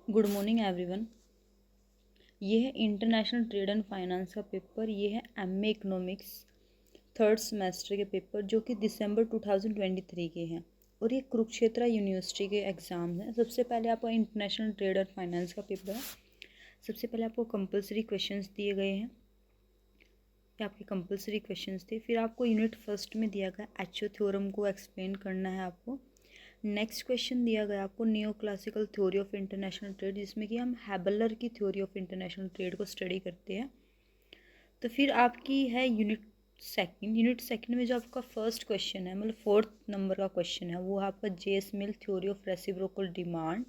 Good morning everyone. ये है international trade and finance का पेपर। ये है एमए इकोनॉमिक्स थर्ड सेमेस्टर के पेपर जो कि दिसंबर 2023 के हैं और ये कुरुक्षेत्र यूनिवर्सिटी के एग्ज़ाम हैं। सबसे पहले आपका इंटरनेशनल ट्रेड एंड फाइनेंस का पेपर है। सबसे पहले आपको कंपलसरी क्वेश्चंस दिए गए हैं, ये आपके कंपलसरी क्वेश्चंस थे। फिर आपको यूनिट फर्स्ट में दिया गया एचओ थ्योरम को एक्सप्लेन करना है आपको। नेक्स्ट क्वेश्चन दिया गया आपको new classical theory of international trade, जिसमें कि हम हैबलर की थ्योरी ऑफ इंटरनेशनल ट्रेड को स्टडी करते हैं। तो फिर आपकी है यूनिट सेकंड में जो आपका फर्स्ट क्वेश्चन है, मतलब 4th नंबर का क्वेश्चन है, वो है आपका J S mill theory of reciprocal demand.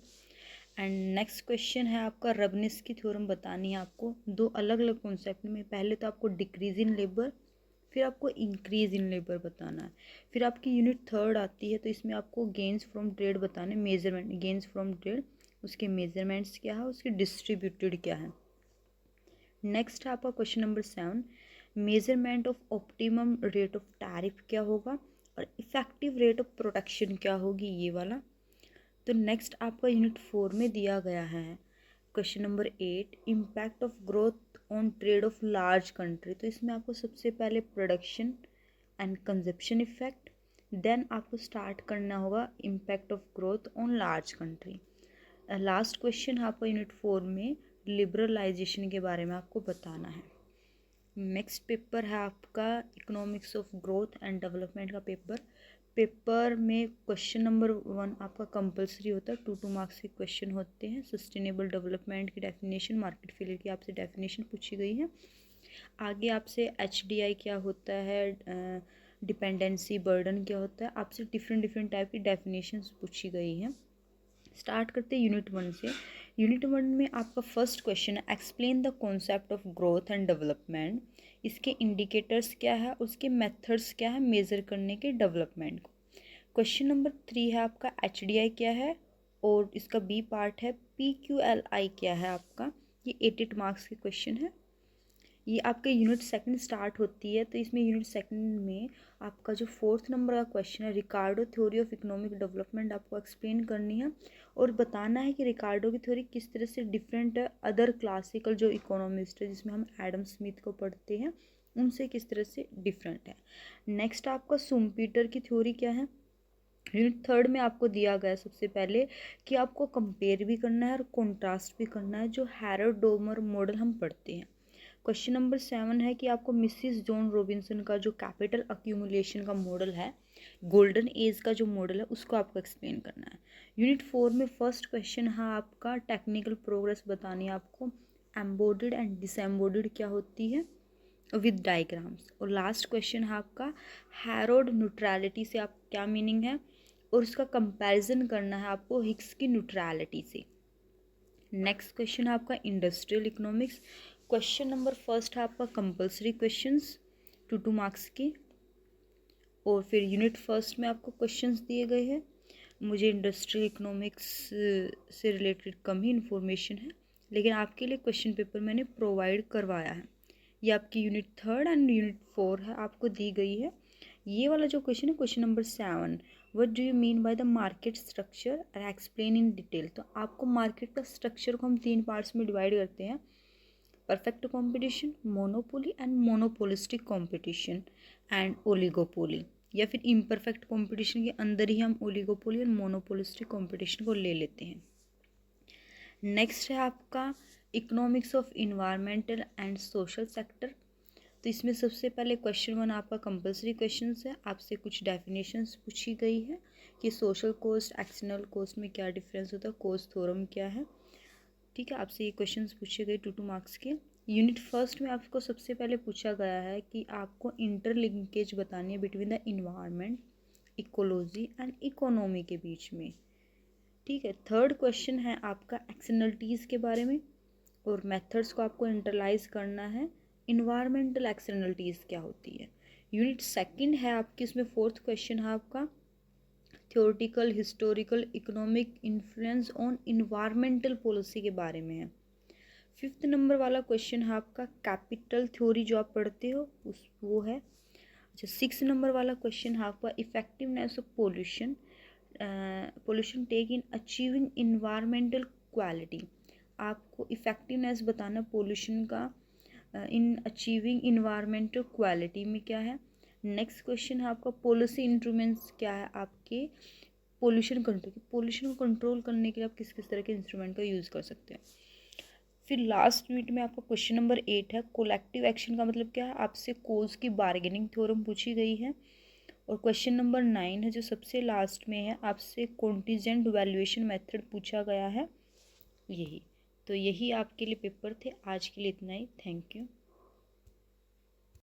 And next question है आपका रबनिस की थ्योरम बतानी है आपको दो अलग अलग कॉन्सेप्ट में। पहले तो आपको डिक्रीज इन लेबर, फिर आपको इंक्रीज इन लेबर बताना है। फिर आपकी यूनिट थर्ड आती है, तो इसमें आपको गेन्स फ्रॉम ट्रेड बताने, मेजरमेंट गेन्स फ्रॉम ट्रेड, उसके मेजरमेंट्स क्या है, उसके डिस्ट्रीब्यूटेड क्या है। नेक्स्ट है आपका question number 7, measurement of optimum rate of tariff क्या होगा और इफेक्टिव रेट ऑफ प्रोटेक्शन क्या होगी, ये वाला। तो नेक्स्ट आपका यूनिट 4 में दिया गया है question number 8, impact of growth on trade of large country. तो इसमें आपको सबसे पहले production and consumption effect, then आपको स्टार्ट करना होगा impact of growth on large country. Last question आपका यूनिट 4 में लिबरलाइजेशन के बारे में आपको बताना है। नेक्स्ट पेपर है आपका economics of growth and development का पेपर में क्वेश्चन नंबर 1 आपका कंपलसरी होता है, 2 मार्क्स के क्वेश्चन होते हैं। सस्टेनेबल डेवलपमेंट की डेफिनेशन, मार्केट फेलियर की आपसे डेफिनेशन पूछी गई है। आगे आपसे HDI क्या होता है, डिपेंडेंसी बर्डन क्या होता है, आपसे डिफरेंट टाइप की डेफिनेशंस पूछी गई हैं। स्टार्ट करते हैं यूनिट 1 से। यूनिट 1 में आपका फर्स्ट क्वेश्चन है, explain the concept of growth and development. इसके इंडिकेटर्स क्या है, उसके मेथड्स क्या है मेज़र करने के डेवलपमेंट को। क्वेश्चन नंबर 3 है आपका HDI क्या है, और इसका बी पार्ट है PQLI क्या है आपका। ये 8 मार्क्स के क्वेश्चन है। ये आपके यूनिट सेकंड स्टार्ट होती है, तो इसमें यूनिट सेकंड में आपका जो 4th नंबर का क्वेश्चन है, रिकार्डो थ्योरी ऑफ इकोनॉमिक डेवलपमेंट, आपको एक्सप्लेन करनी है और बताना है कि रिकार्डो की थ्योरी किस तरह से डिफरेंट है अदर क्लासिकल जो इकोनॉमिस्ट है, जिसमें हम एडम स्मिथ को पढ़ते हैं, उनसे किस तरह से डिफरेंट है। नेक्स्ट आपका सुम्पीटर की थ्योरी क्या है। यूनिट थर्ड में आपको दिया गया सबसे पहले कि आपको कंपेयर भी करना है और कॉन्ट्रास्ट भी करना है, जो हैरोल्ड डोमर मॉडल हम पढ़ते हैं। क्वेश्चन नंबर 7 है कि आपको मिसिस जॉन रॉबिन्सन का जो कैपिटल अक्यूमुलेशन का मॉडल है, गोल्डन एज का जो मॉडल है, उसको आपको एक्सप्लेन करना है। यूनिट 4 में फर्स्ट क्वेश्चन है आपका टेक्निकल प्रोग्रेस बतानी है आपको, एम्बोडेड एंड डिसएम्बोडेड क्या होती है विद डायग्राम्स। और लास्ट क्वेश्चन है आपका हैरोल्ड न्यूट्रलिटी से आप क्या मीनिंग है, और उसका कंपैरिजन करना है आपको हिग्स की न्यूट्रलिटी से। नेक्स्ट क्वेश्चन है आपका industrial economics. Question number first है आपका कंपलसरी क्वेश्चंस 2 मार्क्स के, और फिर यूनिट फर्स्ट में आपको क्वेश्चंस दिए गए हैं। मुझे इंडस्ट्रियल इकोनॉमिक्स से रिलेटेड कम ही इन्फॉर्मेशन है, लेकिन आपके लिए क्वेश्चन पेपर मैंने प्रोवाइड करवाया है। ये आपकी यूनिट 3 एंड यूनिट 4 है, आपको दी गई है। ये वाला जो क्वेश्चन है question number 7, what do you mean by the market structure and explain in detail. तो आपको मार्केट का स्ट्रक्चर को हम 3 पार्ट्स में डिवाइड करते हैं, perfect competition, monopoly and monopolistic competition and oligopoly, या फिर इम्परफेक्ट कंपटीशन के अंदर ही हम ओलिगोपोली और मोनोपोलिस्टिक कंपटीशन को ले लेते हैं। नेक्स्ट है आपका economics of environmental and social sector. तो इसमें सबसे पहले क्वेश्चन 1 आपका कंपलसरी क्वेश्चन है, आपसे कुछ डेफिनेशंस पूछी गई है कि सोशल कॉस्ट एक्सटर्नल कॉस्ट में क्या डिफरेंस होता है, कॉस्ट थ्योरम क्या है। ठीक है, आपसे ये क्वेश्चंस पूछे गए 2 मार्क्स के। यूनिट फर्स्ट में आपको सबसे पहले पूछा गया है कि आपको इंटरलिंकेज बतानी है between the environment, ecology and economy के बीच में। ठीक है, थर्ड क्वेश्चन है आपका एक्सटर्नलिटीज़ के बारे में, और मेथड्स को आपको इंटरलाइज करना है। इन्वायरमेंटल एक्सटर्नलिटीज़ क्या होती है। यूनिट सेकंड है आपकी, इसमें 4th क्वेश्चन है आपका theoretical historical economic influence on environmental policy के बारे में है। 5th नंबर वाला क्वेश्चन है आपका कैपिटल थ्योरी जो आप पढ़ते हो उस वो है। अच्छा, 6 नंबर वाला क्वेश्चन है आपका effectiveness of pollution tech in achieving environmental quality, आपको इफ़ेक्टिवनेस बताना पोल्यूशन का इन अचीविंग इन्वायरमेंटल क्वालिटी में क्या है। नेक्स्ट क्वेश्चन है आपका पॉलिसी इंस्ट्रूमेंट्स क्या है आपके पोल्यूशन कंट्रोल, पोल्यूशन को कंट्रोल करने के लिए आप किस किस तरह के इंस्ट्रूमेंट का यूज़ कर सकते हैं। फिर लास्ट यूनिट में आपका क्वेश्चन नंबर 8 है कोलेक्टिव एक्शन का मतलब क्या है, आपसे कोज की बार्गेनिंग थ्योरम पूछी गई है। और क्वेश्चन नंबर 9 है जो सबसे लास्ट में है, आपसे कॉन्टीजेंट वैल्यूएशन मेथड पूछा गया है। यही तो यही आपके लिए पेपर थे। आज के लिए इतना ही। Thank you.